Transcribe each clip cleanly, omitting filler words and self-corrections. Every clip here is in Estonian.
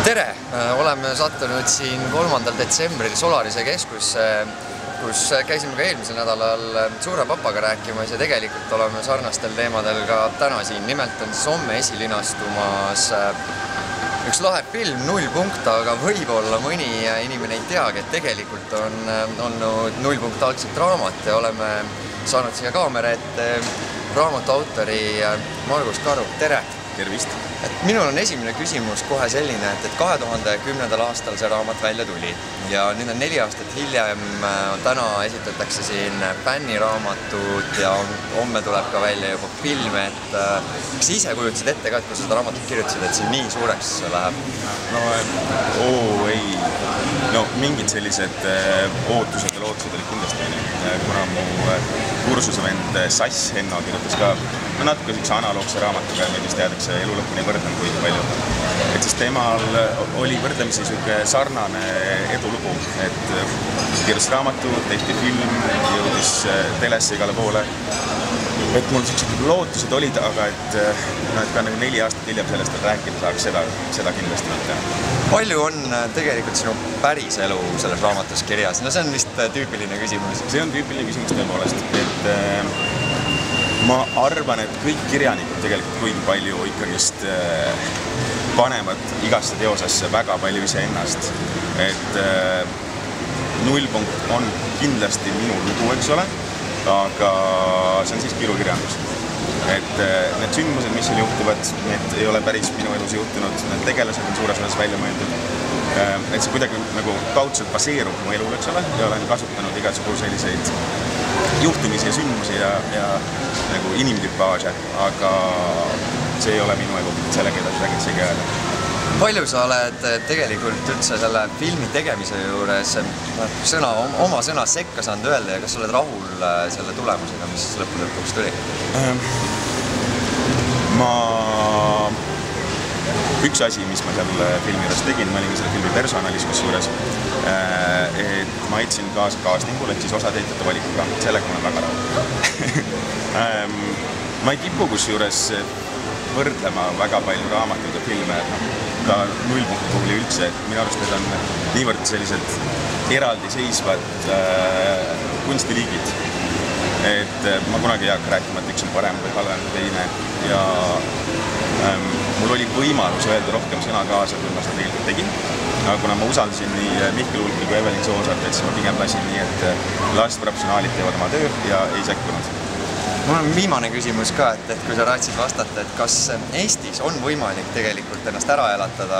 Tere! Oleme sattunud siin 3. detsembril Solarise keskusse, kus käisime ka eelmisel nädalal Suure Papaga rääkimas ja tegelikult oleme sarnastel teemadel ka täna siin. Nimelt on homme esilinastumas üks lahe film, 0 punkta, aga võib-olla mõni inimene ei teagi, et tegelikult on olnud 0 punkta algselt raamat ja oleme saanud siia kaamera ette raamatu autori Margus Karu. Tere! Tervist! Minul on esimene küsimus kohe selline, et 2010. aastal see raamat välja tuli ja nüüd on 4 aastat hiljem, täna esitatakse siin bänniraamatut ja homme tuleb ka välja juba film, et kas ise kujutasid ette ka, et kui seda raamatut kirjutasid, et siin nii suureks läheb? No mingid sellised ootused ja lootused olid kindlasti, kuna mu kursusevend Sass Henno kirjutas ka natuke sellise analoogse raamatuga ja meid vist jäädakse elu lõpuni võrdlema kuigi palju. Et siis temal oli võrdlemisi selline sarnane edulugu, et kirjutas raamatu, tehti film, jõudis telesse igale poole. Et mul sellised lootused olid, aga et ka 4 aastat hiljem sellest rääkida saaks, seda kindlasti mitte. Palju on tegelikult sinu päris elu selles raamatus kirjas? No see on vist tüüpiline küsimus. See on tüüpiline küsimus tõepoolest, et ma arvan, et kõik kirjanikud tegelikult kuigi palju ikkagist panevad igasse teosesse väga palju iseennast. Et 0 punkt on kindlasti minu lugu, eks ole, aga see on siiski ilukirjandus. Et need sündmused, mis seal juhtuvad, need ei ole päris minu elus juhtunud, need tegelased on suures osas välja mõeldud. Et see kuidagi nagu kaudselt baseerub mu elul, eks ole, ja olen kasutanud igasugu selliseid juhtumisi ja sündmusi ja nagu inimtüpaaže, aga see ei ole minu elu, sellega ei isegi öelda. Palju sa oled tegelikult üldse selle filmi tegemise juures oma sõna sekka saanud öelda ja kas sa oled rahul selle tulemusega, mis lõpuks tuli? Üks asi, mis ma seal filmi juures tegin, ma olin selle filmi personalis kusjuures, et ma aitasin kaasa castingul, et siis osatäitjate valikuga, sellega ma olen väga rahul. Ma ei kipu kusjuures võrdlema väga palju raamatuid ja filme, ka 0 punkti puhul üldse, et minu arust need on niivõrd sellised eraldiseisvad kunstiliigid. Et ma kunagi ei hakka rääkima, et üks on parem või halvem või teine ja mul oli võimalus öelda rohkem sõna kaasa, kui ma seda tegelikult tegin. Aga kuna ma usaldasin nii Mihkel Ulki kui Evelin Soosaart, et siis ma pigem lasin nii, et las professionaalid teevad oma töö ja ei sekkunud. Mul on viimane küsimus ka, et kui sa tahtsid vastata, et kas Eestis on võimalik tegelikult ennast ära elatada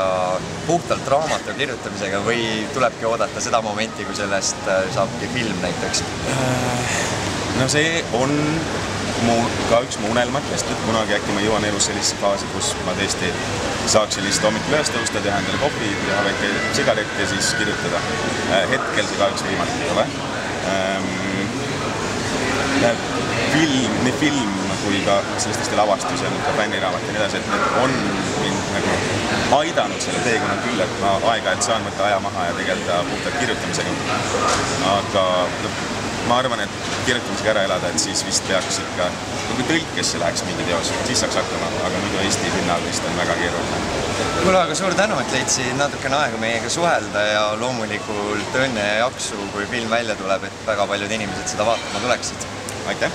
puhtalt raamatu kirjutamisega või tulebki oodata seda momenti, kui sellest saabki film näiteks? No see on ka üks mu unelmatest, et kunagi äkki ma jõuan elus sellisesse faasi, kus ma tõesti saaksin lihtsalt hommikul üles tõusta, teha endale kohvi, teha väike sigaret ja siis kirjutada. Hetkel see kahjuks võimalik ei ole. Nii film kui ka sellistest lavastused, ka bänniraamat ja nii edasi, et need on mind nagu aidanud selle teekonna küll, et ma aeg-ajalt saan võtta aja maha ja tegeleda puhtalt kirjutamisega. Aga ma arvan, et kirjutamisega ära elada, et siis vist peaks ikka, kui tõlkesse läheks mingi teos, siis saaks hakkama, aga muidu Eesti pinnal vist on väga keeruline. Kuule, aga suur tänu, et leidsid natukene aega meiega suhelda ja loomulikult õnne ja jaksu, kui film välja tuleb, et väga paljud inimesed seda vaatama tuleksid. Aitäh!